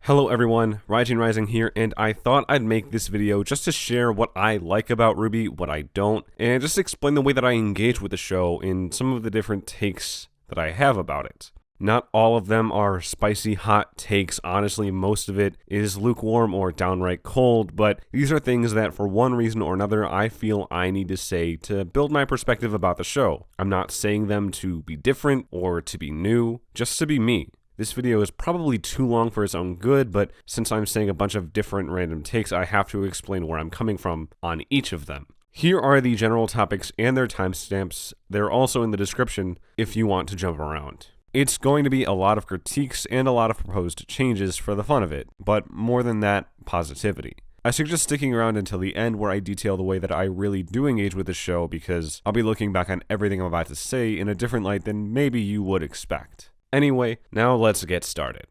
Hello everyone, Rising here, and I thought I'd make this video just to share what I like about RWBY, what I don't, and just explain the way that I engage with the show in some of the different takes that I have about it. Not all of them are spicy hot takes, honestly most of it is lukewarm or downright cold, but these are things that for one reason or another I feel I need to say to build my perspective about the show. I'm not saying them to be different or to be new, just to be me. This video is probably too long for its own good, but since I'm saying a bunch of different random takes, I have to explain where I'm coming from on each of them. Here are the general topics and their timestamps. They're also in the description if you want to jump around. It's going to be a lot of critiques and a lot of proposed changes for the fun of it, but more than that, positivity. I suggest sticking around until the end where I detail the way that I really do engage with the show, because I'll be looking back on everything I'm about to say in a different light than maybe you would expect. Anyway, now let's get started.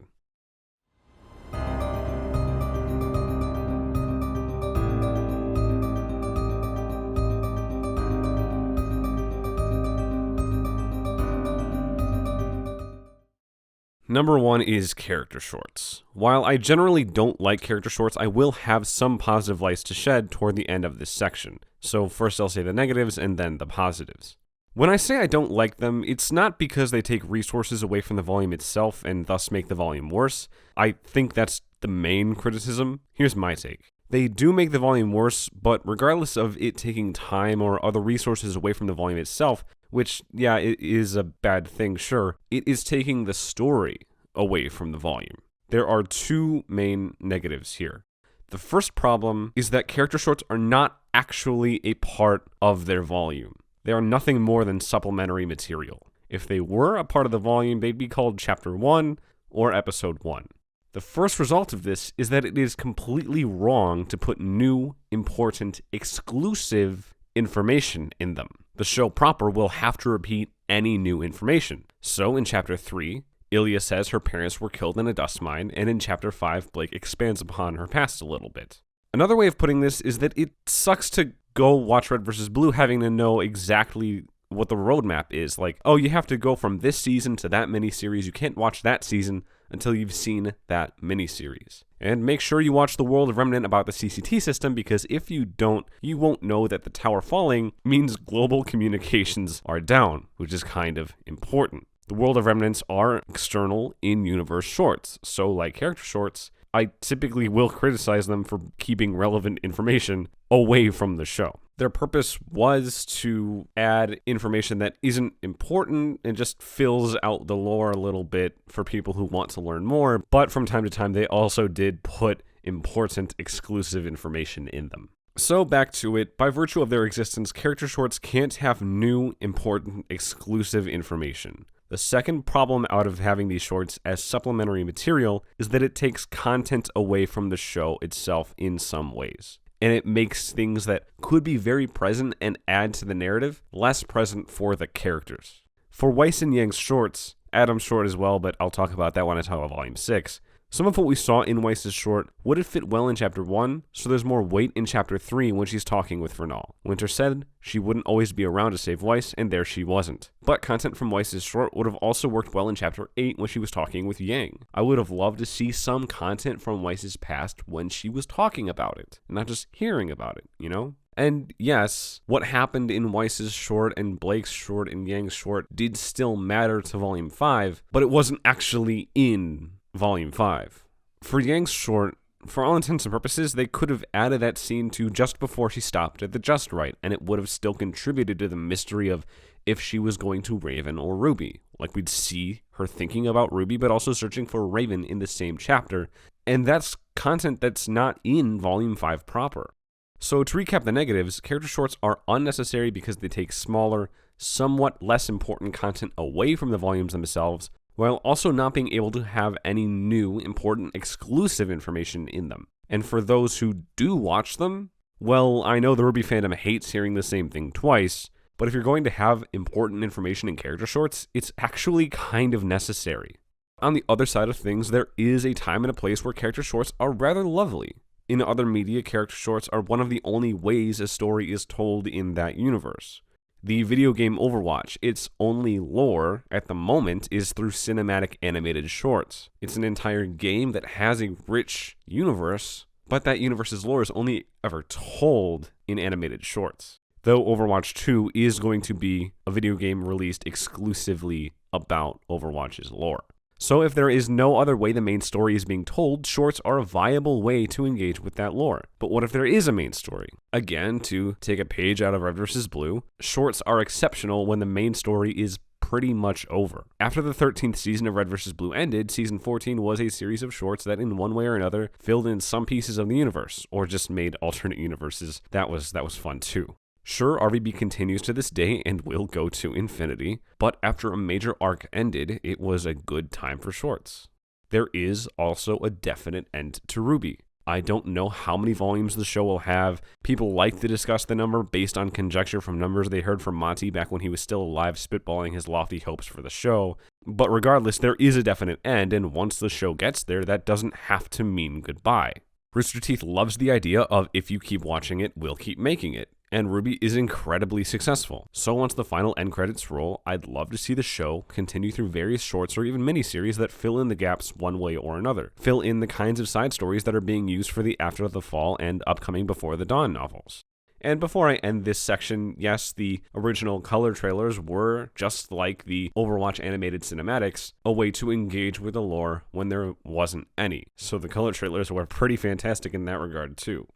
Number one is character shorts. While I generally don't like character shorts, I will have some positive lights to shed toward the end of this section. So first I'll say the negatives and then the positives. When I say I don't like them, it's not because they take resources away from the volume itself and thus make the volume worse. I think that's the main criticism. Here's my take. They do make the volume worse, but regardless of it taking time or other resources away from the volume itself, which, yeah, it is a bad thing, sure, it is taking the story away from the volume. There are two main negatives here. The first problem is that character shorts are not actually a part of their volume. They are nothing more than supplementary material. If they were a part of the volume, they'd be called Chapter 1 or Episode 1. The first result of this is that it is completely wrong to put new, important, exclusive information in them. The show proper will have to repeat any new information. So in Chapter 3, Ilya says her parents were killed in a dust mine, and in Chapter 5, Blake expands upon her past a little bit. Another way of putting this is that it sucks to go watch Red vs. Blue having to know exactly what the roadmap is. Like, oh, you have to go from this season to that miniseries. You can't watch that season until you've seen that miniseries. And make sure you watch The World of Remnant about the CCT system, because if you don't, you won't know that the tower falling means global communications are down, which is kind of important. The World of Remnants are external in-universe shorts, so like character shorts, I typically will criticize them for keeping relevant information away from the show. Their purpose was to add information that isn't important and just fills out the lore a little bit for people who want to learn more, but from time to time they also did put important exclusive information in them. So back to it, by virtue of their existence, character shorts can't have new, important, exclusive information. The second problem out of having these shorts as supplementary material is that it takes content away from the show itself in some ways. And it makes things that could be very present and add to the narrative less present for the characters. For Weiss and Yang's shorts, Adam's short as well, but I'll talk about that when I talk about Volume 6, some of what we saw in Weiss's short would have fit well in Chapter 1, so there's more weight in Chapter 3 when she's talking with Vernal. Winter said she wouldn't always be around to save Weiss, and there she wasn't. But content from Weiss's short would have also worked well in Chapter 8 when she was talking with Yang. I would have loved to see some content from Weiss's past when she was talking about it, not just hearing about it, you know? And yes, what happened in Weiss's short and Blake's short and Yang's short did still matter to Volume 5, but it wasn't actually in Volume 5. For Yang's short, for all intents and purposes, they could have added that scene to just before she stopped at the Just Right, and it would have still contributed to the mystery of if she was going to Raven or Ruby. Like, we'd see her thinking about Ruby, but also searching for Raven in the same chapter, and that's content that's not in Volume 5 proper. So to recap the negatives, character shorts are unnecessary because they take smaller, somewhat less important content away from the volumes themselves, while also not being able to have any new, important, exclusive information in them. And for those who do watch them, well, I know the RWBY fandom hates hearing the same thing twice, but if you're going to have important information in character shorts, it's actually kind of necessary. On the other side of things, there is a time and a place where character shorts are rather lovely. In other media, character shorts are one of the only ways a story is told in that universe. The video game Overwatch, its only lore at the moment is through cinematic animated shorts. It's an entire game that has a rich universe, but that universe's lore is only ever told in animated shorts. Though Overwatch 2 is going to be a video game released exclusively about Overwatch's lore. So if there is no other way the main story is being told, shorts are a viable way to engage with that lore. But what if there is a main story? Again, to take a page out of Red vs. Blue, shorts are exceptional when the main story is pretty much over. After the 13th season of Red vs. Blue ended, Season 14 was a series of shorts that in one way or another filled in some pieces of the universe, or just made alternate universes. That was fun too. Sure, RWBY continues to this day and will go to infinity, but after a major arc ended, it was a good time for shorts. There is also a definite end to RWBY. I don't know how many volumes the show will have. People like to discuss the number based on conjecture from numbers they heard from Monty back when he was still alive, spitballing his lofty hopes for the show. But regardless, there is a definite end, and once the show gets there, that doesn't have to mean goodbye. Rooster Teeth loves the idea of if you keep watching it, we'll keep making it. And RWBY is incredibly successful. So once the final end credits roll, I'd love to see the show continue through various shorts or even miniseries that fill in the gaps one way or another. Fill in the kinds of side stories that are being used for the After the Fall and upcoming Before the Dawn novels. And before I end this section, yes, the original color trailers were, just like the Overwatch animated cinematics, a way to engage with the lore when there wasn't any. So the color trailers were pretty fantastic in that regard too.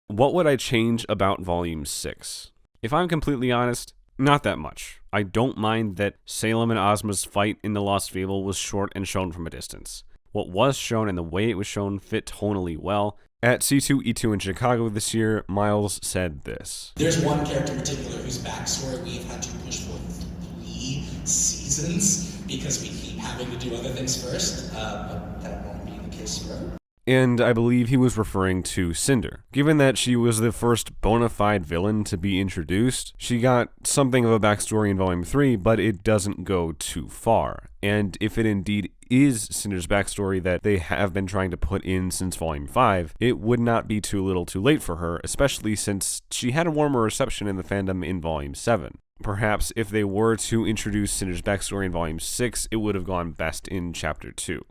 What would I change about Volume 6? If I'm completely honest, not that much. I don't mind that Salem and Ozma's fight in The Lost Fable was short and shown from a distance. What was shown and the way it was shown fit tonally well. At C2E2 in Chicago this year, Miles said this. There's one character in particular whose backstory we've had to push for 3 seasons because we keep having to do other things first, but that won't be the case forever. And I believe he was referring to Cinder. Given that she was the first bona fide villain to be introduced, she got something of a backstory in Volume 3, but it doesn't go too far. And if it indeed is Cinder's backstory that they have been trying to put in since Volume 5, it would not be too little too late for her, especially since she had a warmer reception in the fandom in Volume 7. Perhaps if they were to introduce Cinder's backstory in Volume 6, it would have gone best in Chapter 2.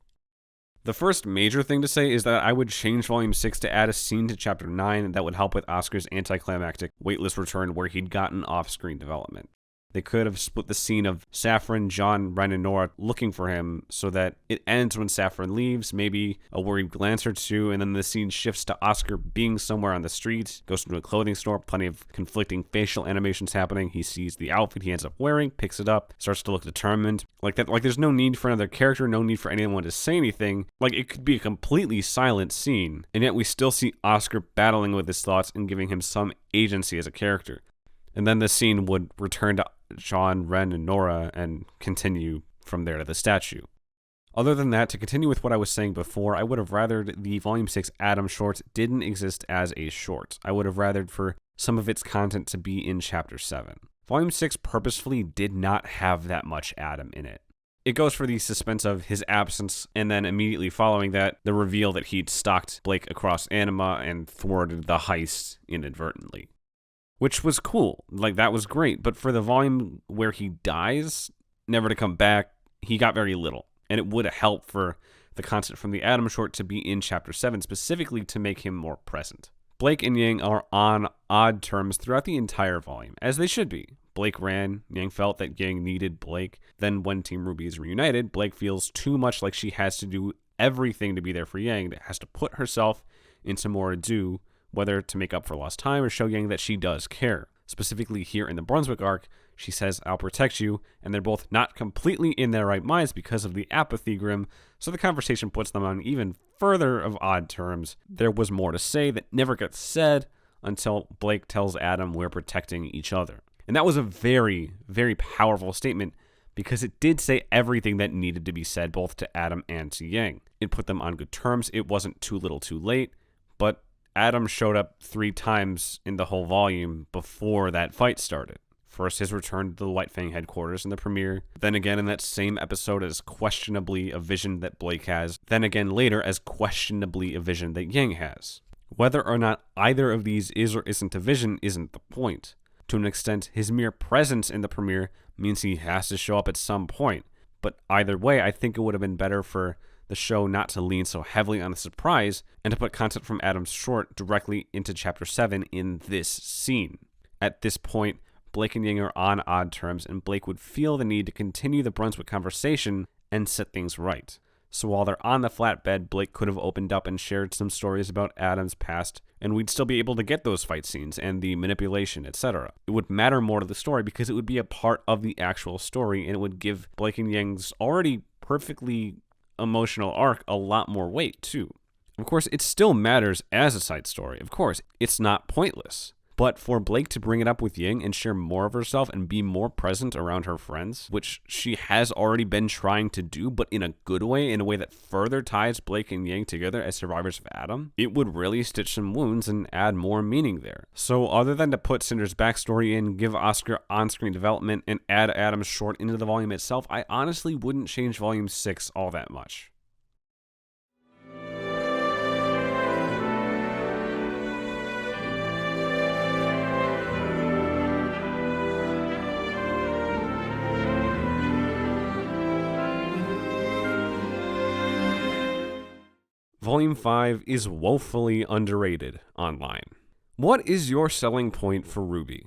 The first major thing to say is that I would change Volume 6 to add a scene to Chapter 9 that would help with Oscar's anticlimactic weightless return where he'd gotten off-screen development. They could have split the scene of Saffron, John, Ren, and Nora looking for him so that it ends when Saffron leaves, maybe a worried glance or two, and then the scene shifts to Oscar being somewhere on the street, goes into a clothing store, plenty of conflicting facial animations happening. He sees the outfit he ends up wearing, picks it up, starts to look determined. Like that, there's no need for another character, no need for anyone to say anything. Like, it could be a completely silent scene, and yet we still see Oscar battling with his thoughts and giving him some agency as a character. And then the scene would return to John, Ren, and Nora and continue from there to the statue. Other than that, to continue with what I was saying before, I would have rathered the Volume 6 Adam short didn't exist as a short. I would have rathered for some of its content to be in Chapter 7. Volume 6 purposefully did not have that much Adam in it. It goes for the suspense of his absence, and then immediately following that, the reveal that he'd stalked Blake across Anima and thwarted the heist inadvertently. Which was cool. Like, that was great. But for the volume where he dies, never to come back, he got very little. And it would have helped for the content from the Adam short to be in Chapter 7, specifically to make him more present. Blake and Yang are on odd terms throughout the entire volume, as they should be. Blake ran, Yang felt that Yang needed Blake. Then when Team RWBY is reunited, Blake feels too much like she has to do everything to be there for Yang, that has to put herself into more ado, whether to make up for lost time or show Yang that she does care. Specifically here in the Brunswick arc, she says, "I'll protect you," and they're both not completely in their right minds because of the apathy grim, so the conversation puts them on even further of odd terms. There was more to say that never gets said until Blake tells Adam we're protecting each other. And that was a very, very powerful statement because it did say everything that needed to be said both to Adam and to Yang. It put them on good terms. It wasn't too little too late, but Adam showed up 3 times in the whole volume before that fight started. First, his return to the White Fang headquarters in the premiere, then again in that same episode as questionably a vision that Blake has, then again later as questionably a vision that Yang has. Whether or not either of these is or isn't a vision isn't the point. To an extent, his mere presence in the premiere means he has to show up at some point, but either way, I think it would have been better for the show not to lean so heavily on the surprise and to put content from Adam's short directly into Chapter 7 in this scene. At this point, Blake and Yang are on odd terms, and Blake would feel the need to continue the Brunswick conversation and set things right. So while they're on the flatbed, Blake could have opened up and shared some stories about Adam's past, and we'd still be able to get those fight scenes and the manipulation, etc. It would matter more to the story because it would be a part of the actual story, and it would give Blake and Yang's already perfectly emotional arc a lot more weight, too. Of course, it still matters as a side story. Of course, it's not pointless. But for Blake to bring it up with Yang and share more of herself and be more present around her friends, which she has already been trying to do, but in a good way, in a way that further ties Blake and Yang together as survivors of Adam, it would really stitch some wounds and add more meaning there. So other than to put Cinder's backstory in, give Oscar on-screen development, and add Adam's short into the volume itself, I honestly wouldn't change Volume 6 all that much. Volume 5 is woefully underrated online. What is your selling point for RWBY?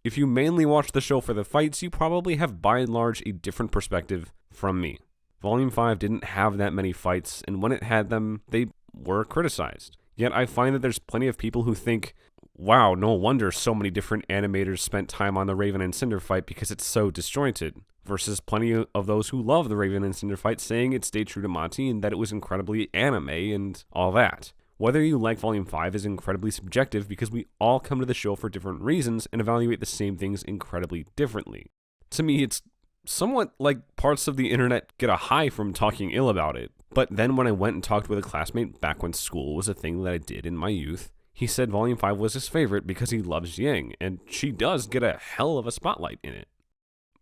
If you mainly watch the show for the fights, you probably have by and large a different perspective from me. Volume 5 didn't have that many fights, and when it had them, they were criticized. Yet I find that there's plenty of people who think, wow, no wonder so many different animators spent time on the Raven and Cinder fight because it's so disjointed, versus plenty of those who love the Raven and Cinder fight saying it stayed true to Monty and that it was incredibly anime and all that. Whether you like Volume 5 is incredibly subjective because we all come to the show for different reasons and evaluate the same things incredibly differently. To me, it's somewhat like parts of the internet get a high from talking ill about it. But then when I went and talked with a classmate back when school was a thing that I did in my youth, he said Volume 5 was his favorite because he loves Yang, and she does get a hell of a spotlight in it.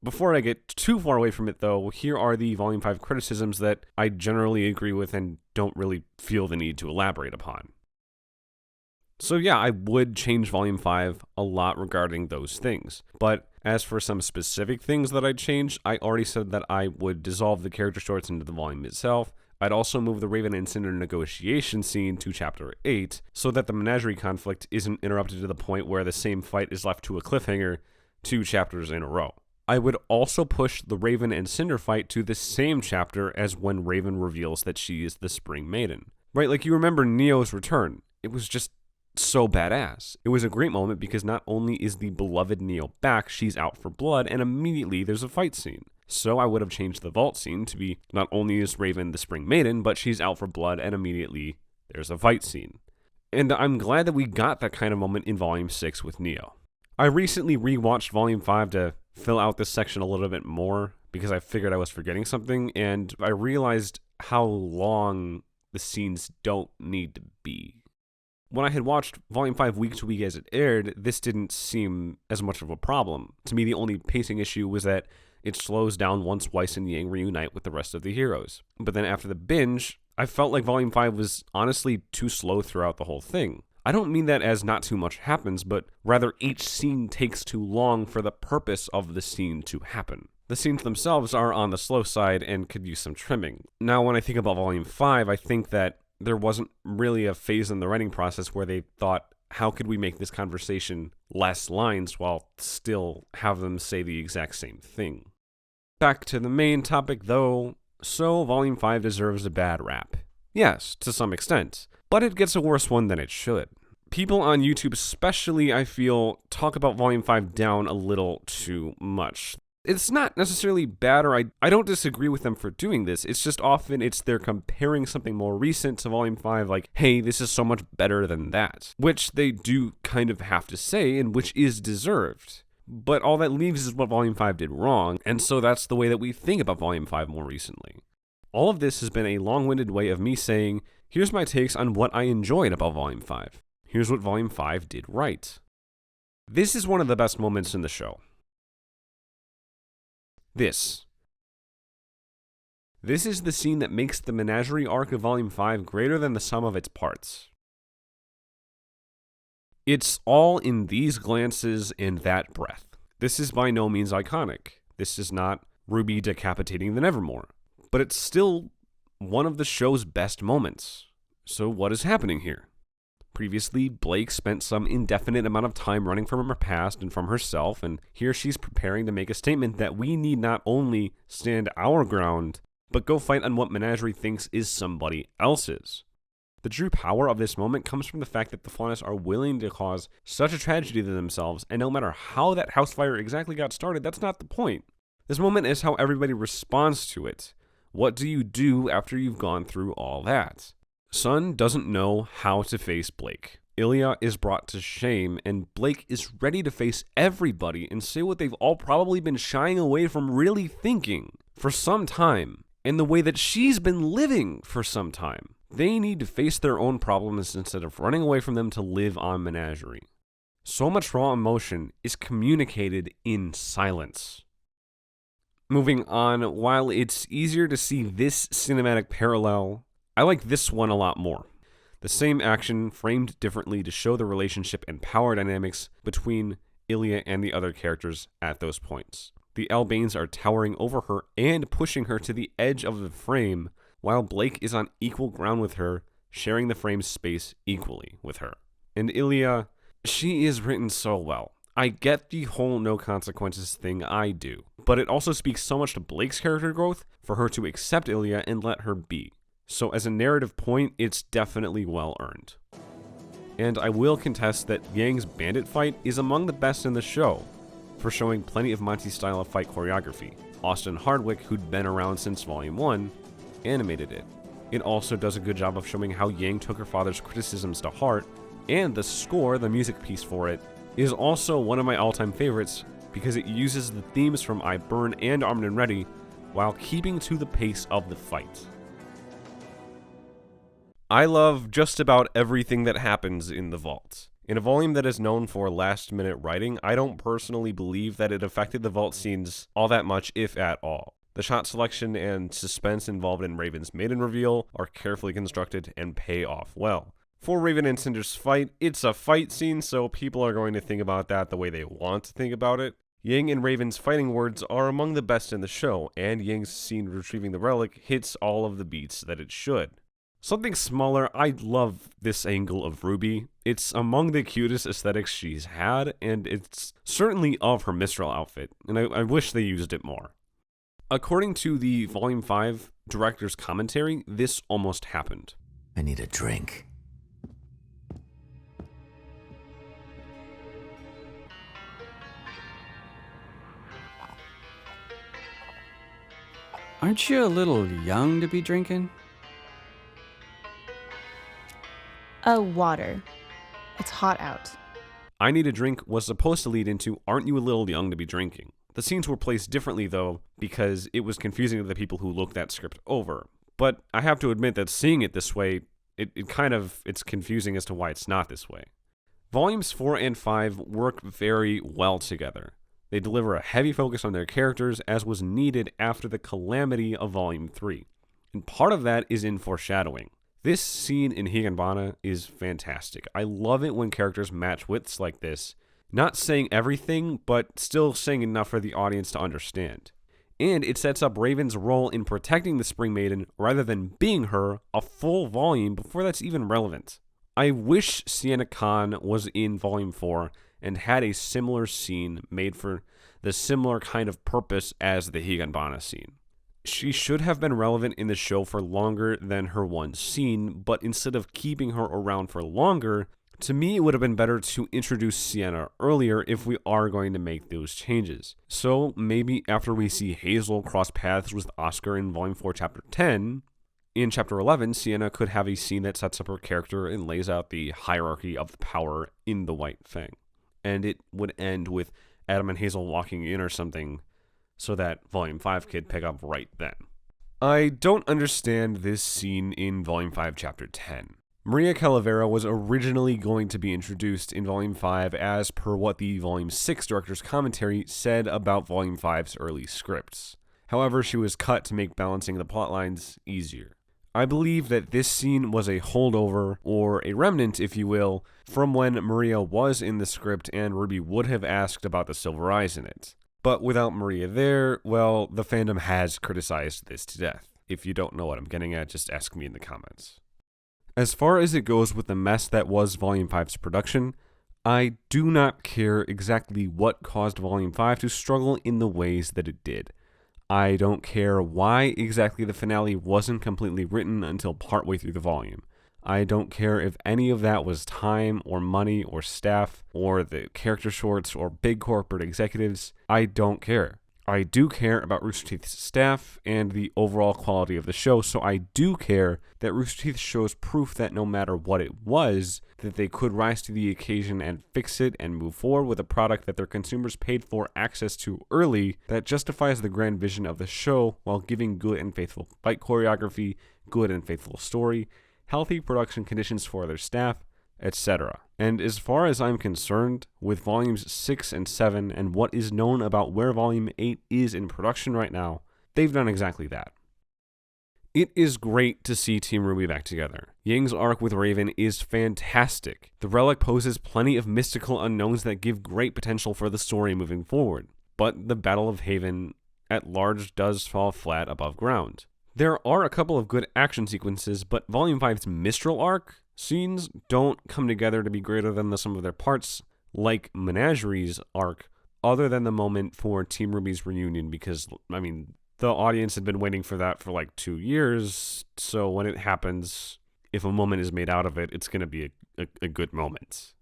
Before I get too far away from it though, here are the Volume 5 criticisms that I generally agree with and don't really feel the need to elaborate upon. So yeah, I would change Volume 5 a lot regarding those things, but as for some specific things that I'd change, I already said that I would dissolve the character shorts into the volume itself. I'd also move the Raven and Cinder negotiation scene to Chapter 8, so that the menagerie conflict isn't interrupted to the point where the same fight is left to a cliffhanger 2 chapters in a row. I would also push the Raven and Cinder fight to the same chapter as when Raven reveals that she is the Spring Maiden. Right, like you remember Neo's return. It was just so badass. It was a great moment because not only is the beloved Neo back, she's out for blood, and immediately there's a fight scene. So I would have changed the vault scene to be not only is Raven the Spring Maiden, but she's out for blood, and immediately there's a fight scene. And I'm glad that we got that kind of moment in Volume 6 with Neo. I recently rewatched Volume 5 to fill out this section a little bit more because I figured I was forgetting something, and I realized how long the scenes don't need to be. When I had watched Volume 5 week to week as it aired, this didn't seem as much of a problem. To me, the only pacing issue was that it slows down once Weiss and Yang reunite with the rest of the heroes. But then after the binge, I felt like Volume 5 was honestly too slow throughout the whole thing. I don't mean that as not too much happens, but rather each scene takes too long for the purpose of the scene to happen. The scenes themselves are on the slow side and could use some trimming. Now, when I think about Volume 5, I think that there wasn't really a phase in the writing process where they thought, how could we make this conversation less lines while still have them say the exact same thing? Back to the main topic though, so Volume 5 deserves a bad rap. Yes, to some extent, but it gets a worse one than it should. People on YouTube especially, I feel, talk about Volume 5 down a little too much. It's not necessarily bad, or I don't disagree with them for doing this. It's just often they're comparing something more recent to Volume 5, like, hey, this is so much better than that. Which they do kind of have to say, and which is deserved. But all that leaves is what Volume 5 did wrong, and so that's the way that we think about Volume 5 more recently. All of this has been a long-winded way of me saying, here's my takes on what I enjoyed about Volume 5. Here's what Volume 5 did right. This is one of the best moments in the show. This is the scene that makes the menagerie arc of Volume 5 greater than the sum of its parts. It's all in these glances and that breath. This is by no means iconic. This is not RWBY decapitating the Nevermore. But it's still one of the show's best moments. So what is happening here? Previously, Blake spent some indefinite amount of time running from her past and from herself, and here she's preparing to make a statement that we need not only stand our ground, but go fight on what Menagerie thinks is somebody else's. The true power of this moment comes from the fact that the Faunus are willing to cause such a tragedy to themselves, and no matter how that house fire exactly got started, that's not the point. This moment is how everybody responds to it. What do you do after you've gone through all that? Sun doesn't know how to face Blake. Ilya is brought to shame, and Blake is ready to face everybody and say what they've all probably been shying away from really thinking for some time, and the way that she's been living for some time. They need to face their own problems instead of running away from them to live on Menagerie. So much raw emotion is communicated in silence. Moving on, while it's easier to see this cinematic parallel, I like this one a lot more. The same action framed differently to show the relationship and power dynamics between Ilya and the other characters at those points. The Albanes are towering over her and pushing her to the edge of the frame, while Blake is on equal ground with her, sharing the frame's space equally with her. And Ilya, she is written so well. I get the whole no consequences thing, I do. But it also speaks so much to Blake's character growth for her to accept Ilya and let her be. So as a narrative point, it's definitely well earned. And I will contest that Yang's bandit fight is among the best in the show, for showing plenty of Monty's style of fight choreography. Austin Hardwicke, who'd been around since Volume 1, animated it. It also does a good job of showing how Yang took her father's criticisms to heart, and the score, the music piece for it, is also one of my all-time favorites because it uses the themes from I Burn and Armed and Ready while keeping to the pace of the fight. I love just about everything that happens in the vault. In a volume that is known for last-minute writing, I don't personally believe that it affected the vault scenes all that much, if at all. The shot selection and suspense involved in Raven's maiden reveal are carefully constructed and pay off well. For Raven and Cinder's fight, it's a fight scene, so people are going to think about that the way they want to think about it. Yang and Raven's fighting words are among the best in the show, and Yang's scene retrieving the relic hits all of the beats that it should. Something smaller, I love this angle of RWBY. It's among the cutest aesthetics she's had, and it's certainly of her Mistral outfit, and I wish they used it more. According to the Volume 5 director's commentary, this almost happened. I need a drink. Aren't you a little young to be drinking? Water. It's hot out. I Need a Drink was supposed to lead into Aren't You a Little Young to be Drinking? The scenes were placed differently, though, because it was confusing to the people who looked that script over. But I have to admit that seeing it this way, it's confusing as to why it's not this way. Volumes 4 and 5 work very well together. They deliver a heavy focus on their characters, as was needed after the calamity of Volume 3. And part of that is in foreshadowing. This scene in Higanbana is fantastic. I love it when characters match wits like this, not saying everything, but still saying enough for the audience to understand. And it sets up Raven's role in protecting the Spring Maiden rather than being her a full volume before that's even relevant. I wish Sienna Khan was in Volume 4 and had a similar scene made for the similar kind of purpose as the Higanbana scene. She should have been relevant in the show for longer than her one scene, but instead of keeping her around for longer, to me it would have been better to introduce Sienna earlier if we are going to make those changes. So maybe after we see Hazel cross paths with Oscar in Volume 4, Chapter 10, in Chapter 11, Sienna could have a scene that sets up her character and lays out the hierarchy of the power in the White Fang. And it would end with Adam and Hazel walking in or something, so that Volume 5 could pick up right then. I don't understand this scene in Volume 5, Chapter 10. Maria Calavera was originally going to be introduced in Volume 5 as per what the Volume 6 director's commentary said about Volume 5's early scripts. However, she was cut to make balancing the plotlines easier. I believe that this scene was a holdover, or a remnant if you will, from when Maria was in the script and RWBY would have asked about the silver eyes in it. But without Maria there, well, the fandom has criticized this to death. If you don't know what I'm getting at, just ask me in the comments. As far as it goes with the mess that was Volume 5's production, I do not care exactly what caused Volume 5 to struggle in the ways that it did. I don't care why exactly the finale wasn't completely written until partway through the volume. I don't care if any of that was time or money or staff or the character shorts or big corporate executives. I don't care. I do care about Rooster Teeth's staff and the overall quality of the show, so I do care that Rooster Teeth shows proof that no matter what it was, that they could rise to the occasion and fix it and move forward with a product that their consumers paid for access to early that justifies the grand vision of the show while giving good and faithful fight choreography, good and faithful story, healthy production conditions for their staff, etc. And as far as I'm concerned, with Volumes 6 and 7 and what is known about where Volume 8 is in production right now, they've done exactly that. It is great to see Team RWBY back together. Ying's arc with Raven is fantastic. The Relic poses plenty of mystical unknowns that give great potential for the story moving forward. But the Battle of Haven at large does fall flat above ground. There are a couple of good action sequences, but Volume 5's Mistral arc scenes don't come together to be greater than the sum of their parts, like Menagerie's arc, other than the moment for Team RWBY's reunion, because, the audience had been waiting for that for like 2 years, so when it happens, if a moment is made out of it, it's going to be a good moment.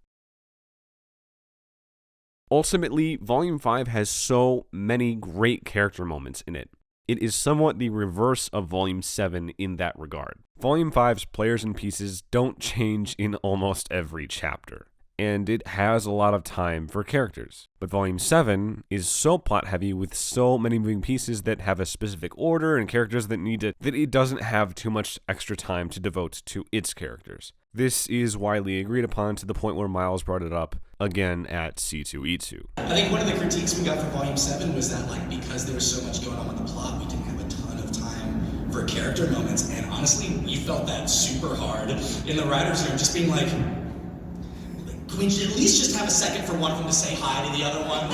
Ultimately, Volume 5 has so many great character moments in it. It is somewhat the reverse of Volume 7 in that regard. Volume 5's players and pieces don't change in almost every chapter, and it has a lot of time for characters. But Volume 7 is so plot heavy with so many moving pieces that have a specific order and characters that it doesn't have too much extra time to devote to its characters. This is widely agreed upon to the point where Miles brought it up again at C2E2. I think one of the critiques we got for Volume 7 was that, because there was so much going on with the plot, we didn't have a ton of time for character moments. And honestly, we felt that super hard in the writers' room, just being like, can we at least just have a second for one of them to say hi to the other one?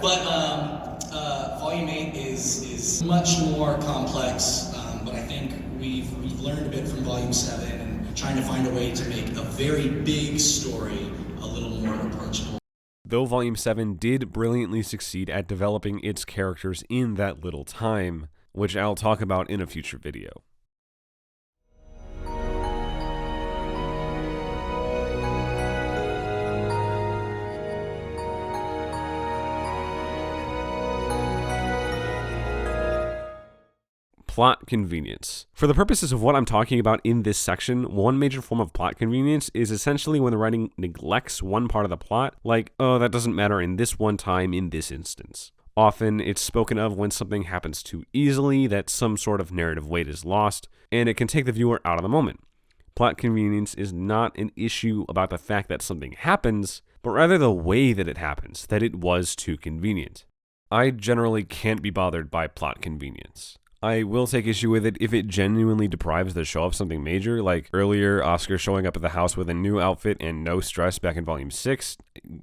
But Volume 8 is much more complex, but I think we've learned a bit from Volume 7 and trying to find a way to make a very big story a little more approachable. Though Volume 7 did brilliantly succeed at developing its characters in that little time, which I'll talk about in a future video. Plot convenience. For the purposes of what I'm talking about in this section, one major form of plot convenience is essentially when the writing neglects one part of the plot, like, oh, that doesn't matter in this one time in this instance. Often, it's spoken of when something happens too easily that some sort of narrative weight is lost, and it can take the viewer out of the moment. Plot convenience is not an issue about the fact that something happens, but rather the way that it happens, that it was too convenient. I generally can't be bothered by plot convenience. I will take issue with it if it genuinely deprives the show of something major, like earlier Oscar showing up at the house with a new outfit and no stress back in Volume 6.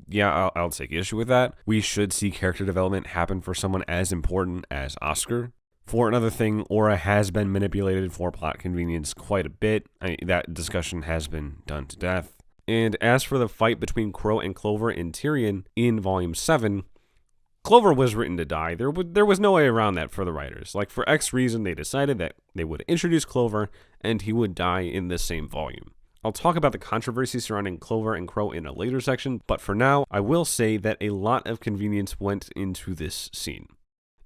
Yeah, I'll take issue with that. We should see character development happen for someone as important as Oscar. For another thing, Aura has been manipulated for plot convenience quite a bit. That discussion has been done to death. And as for the fight between Crow and Clover and Tyrion in Volume 7, Clover was written to die. There was no way around that for the writers. For X reason, they decided that they would introduce Clover, and he would die in the same volume. I'll talk about the controversy surrounding Clover and Crow in a later section, but for now, I will say that a lot of convenience went into this scene,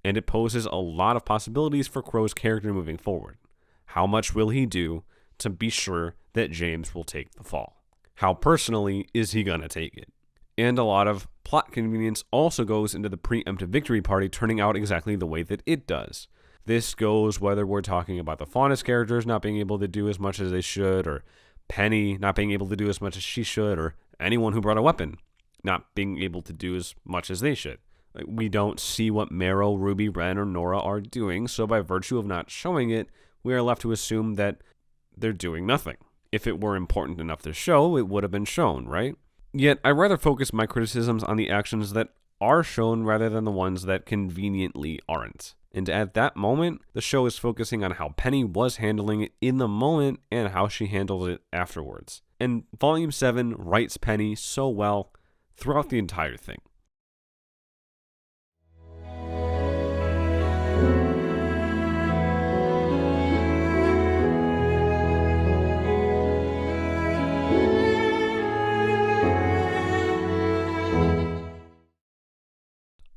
and it poses a lot of possibilities for Crow's character moving forward. How much will he do to be sure that James will take the fall? How personally is he gonna take it? And a lot of plot convenience also goes into the preemptive victory party turning out exactly the way that it does. This goes whether we're talking about the Faunus characters not being able to do as much as they should, or Penny not being able to do as much as she should, or anyone who brought a weapon not being able to do as much as they should. We don't see what Meryl, Ruby, Ren, or Nora are doing, so by virtue of not showing it, we are left to assume that they're doing nothing. If it were important enough to show, it would have been shown, right? Yet, I rather focus my criticisms on the actions that are shown rather than the ones that conveniently aren't. And at that moment, the show is focusing on how Penny was handling it in the moment and how she handled it afterwards. And Volume 7 writes Penny so well throughout the entire thing.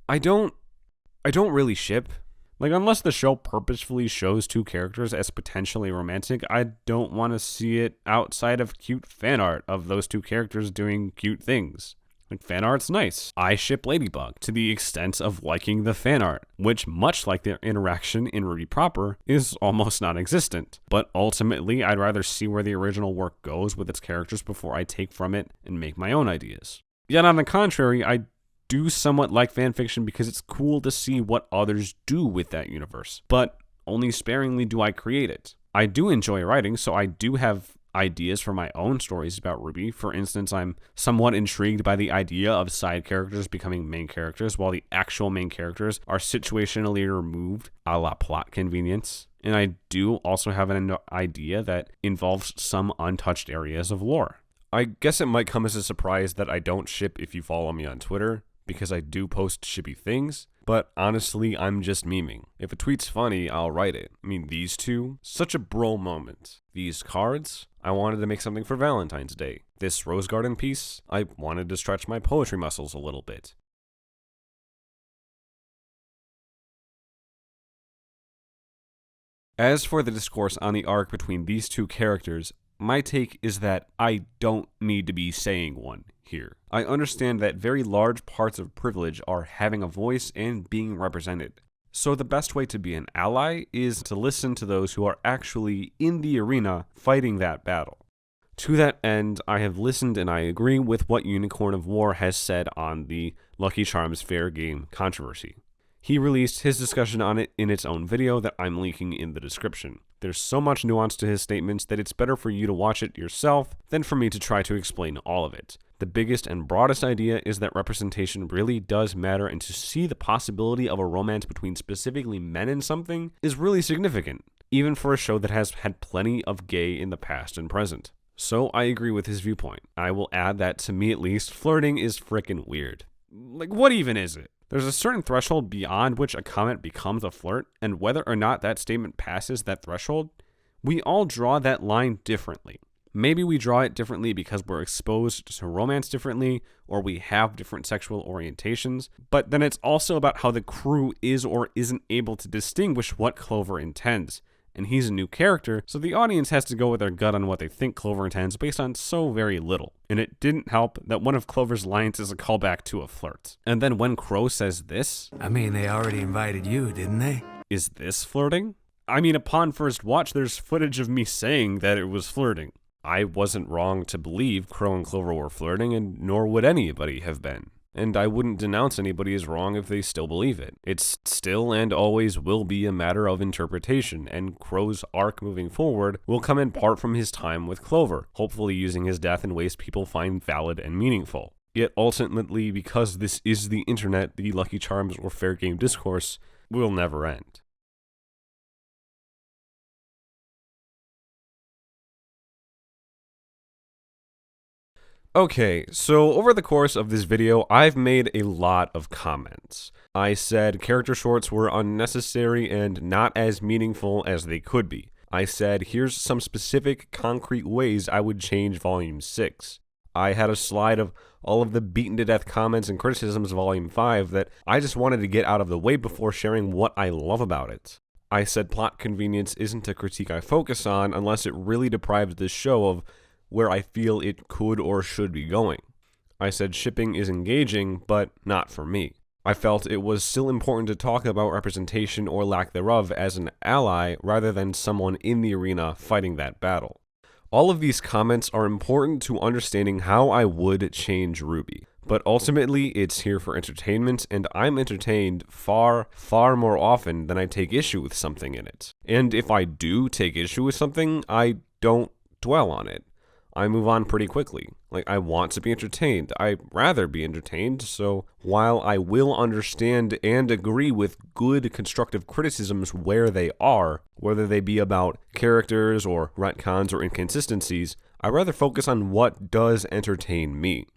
I don't really ship. Unless the show purposefully shows two characters as potentially romantic, I don't want to see it outside of cute fan art of those two characters doing cute things. Fan art's nice. I ship Ladybug to the extent of liking the fan art, which, much like their interaction in RWBY proper, is almost non-existent. But ultimately, I'd rather see where the original work goes with its characters before I take from it and make my own ideas. Yet on the contrary, I do somewhat like fanfiction because it's cool to see what others do with that universe, but only sparingly do I create it. I do enjoy writing, so I do have ideas for my own stories about RWBY. For instance, I'm somewhat intrigued by the idea of side characters becoming main characters, while the actual main characters are situationally removed, a la plot convenience. And I do also have an idea that involves some untouched areas of lore. I guess it might come as a surprise that I don't ship if you follow me on Twitter, because I do post shippy things, but honestly, I'm just memeing. If a tweet's funny, I'll write it. These two, such a bro moment. These cards, I wanted to make something for Valentine's Day. This Rose Garden piece, I wanted to stretch my poetry muscles a little bit. As for the discourse on the arc between these two characters, my take is that I don't need to be saying one here. I understand that very large parts of privilege are having a voice and being represented. So the best way to be an ally is to listen to those who are actually in the arena fighting that battle. To that end, I have listened and I agree with what Unicorn of War has said on the Lucky Charms fair game controversy. He released his discussion on it in its own video that I'm linking in the description. There's so much nuance to his statements that it's better for you to watch it yourself than for me to try to explain all of it. The biggest and broadest idea is that representation really does matter, and to see the possibility of a romance between specifically men in something is really significant, even for a show that has had plenty of gay in the past and present. So I agree with his viewpoint. I will add that, to me at least, flirting is frickin' weird. What even is it? There's a certain threshold beyond which a comment becomes a flirt, and whether or not that statement passes that threshold, we all draw that line differently. Maybe we draw it differently because we're exposed to romance differently, or we have different sexual orientations, but then it's also about how the crew is or isn't able to distinguish what Clover intends. And he's a new character, so the audience has to go with their gut on what they think Clover intends based on so very little. And it didn't help that one of Clover's lines is a callback to a flirt. And then when Crow says this, they already invited you, didn't they? Is this flirting? Upon first watch, there's footage of me saying that it was flirting. I wasn't wrong to believe Crow and Clover were flirting, and nor would anybody have been. And I wouldn't denounce anybody as wrong if they still believe it. It's still and always will be a matter of interpretation, and Crow's arc moving forward will come in part from his time with Clover, hopefully using his death in ways people find valid and meaningful. Yet ultimately, because this is the internet, the Lucky Charms or fair game discourse will never end. Okay, so over the course of this video, I've made a lot of comments. I said character shorts were unnecessary and not as meaningful as they could be. I said, here's some specific, concrete ways I would change Volume 6. I had a slide of all of the beaten-to-death comments and criticisms of Volume 5 that I just wanted to get out of the way before sharing what I love about it. I said plot convenience isn't a critique I focus on unless it really deprives the show of where I feel it could or should be going. I said shipping is engaging, but not for me. I felt it was still important to talk about representation or lack thereof as an ally rather than someone in the arena fighting that battle. All of these comments are important to understanding how I would change RWBY, but ultimately it's here for entertainment, and I'm entertained far, far more often than I take issue with something in it. And if I do take issue with something, I don't dwell on it. I move on pretty quickly. Like, I want to be entertained. I'd rather be entertained, so while I will understand and agree with good constructive criticisms where they are, whether they be about characters or retcons or inconsistencies, I'd rather focus on what does entertain me.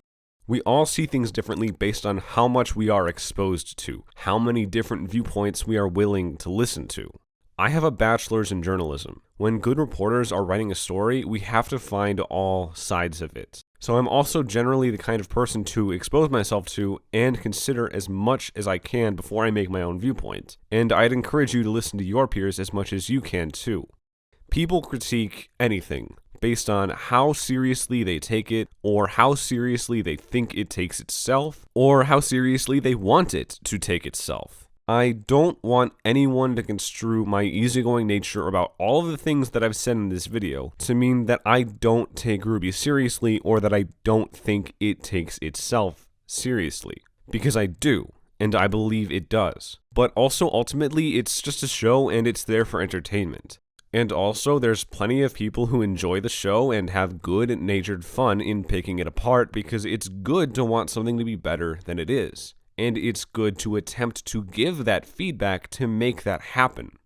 We all see things differently based on how much we are exposed to, how many different viewpoints we are willing to listen to. I have a bachelor's in journalism. When good reporters are writing a story, we have to find all sides of it. So I'm also generally the kind of person to expose myself to and consider as much as I can before I make my own viewpoint. And I'd encourage you to listen to your peers as much as you can too. People critique anything based on how seriously they take it, or how seriously they think it takes itself, or how seriously they want it to take itself. I don't want anyone to construe my easygoing nature about all of the things that I've said in this video to mean that I don't take RWBY seriously or that I don't think it takes itself seriously. Because I do, and I believe it does. But also ultimately it's just a show and it's there for entertainment. And also there's plenty of people who enjoy the show and have good-natured fun in picking it apart because it's good to want something to be better than it is. And it's good to attempt to give that feedback to make that happen.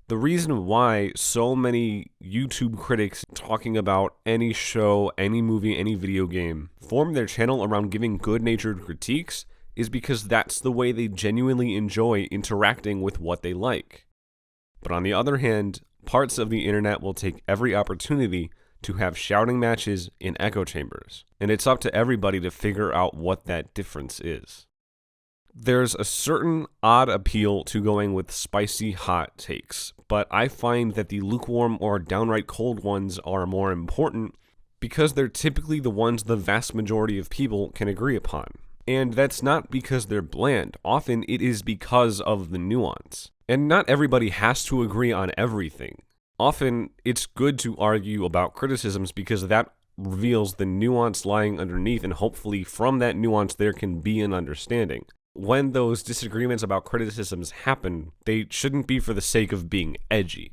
The reason why so many YouTube critics talking about any show, any movie, any video game form their channel around giving good-natured critiques is because that's the way they genuinely enjoy interacting with what they like. But on the other hand, parts of the internet will take every opportunity to have shouting matches in echo chambers, and it's up to everybody to figure out what that difference is. There's a certain odd appeal to going with spicy hot takes, but I find that the lukewarm or downright cold ones are more important because they're typically the ones the vast majority of people can agree upon. And that's not because they're bland, often it is because of the nuance. And not everybody has to agree on everything. Often it's good to argue about criticisms because that reveals the nuance lying underneath, and hopefully from that nuance there can be an understanding. When those disagreements about criticisms happen, they shouldn't be for the sake of being edgy.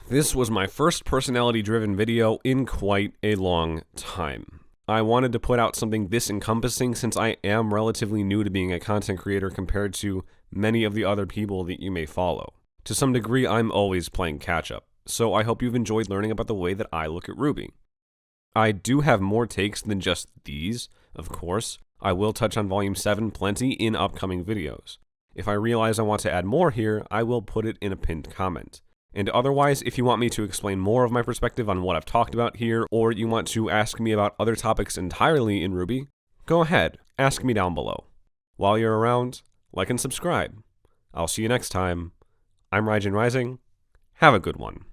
This was my first personality-driven video in quite a long time. I wanted to put out something this encompassing since I am relatively new to being a content creator compared to many of the other people that you may follow. To some degree, I'm always playing catch-up, so I hope you've enjoyed learning about the way that I look at RWBY. I do have more takes than just these, of course. I will touch on Volume 7 plenty in upcoming videos. If I realize I want to add more here, I will put it in a pinned comment. And otherwise, if you want me to explain more of my perspective on what I've talked about here, or you want to ask me about other topics entirely in RWBY, go ahead, ask me down below. While you're around, like and subscribe. I'll see you next time. I'm Raijin Rising. Have a good one.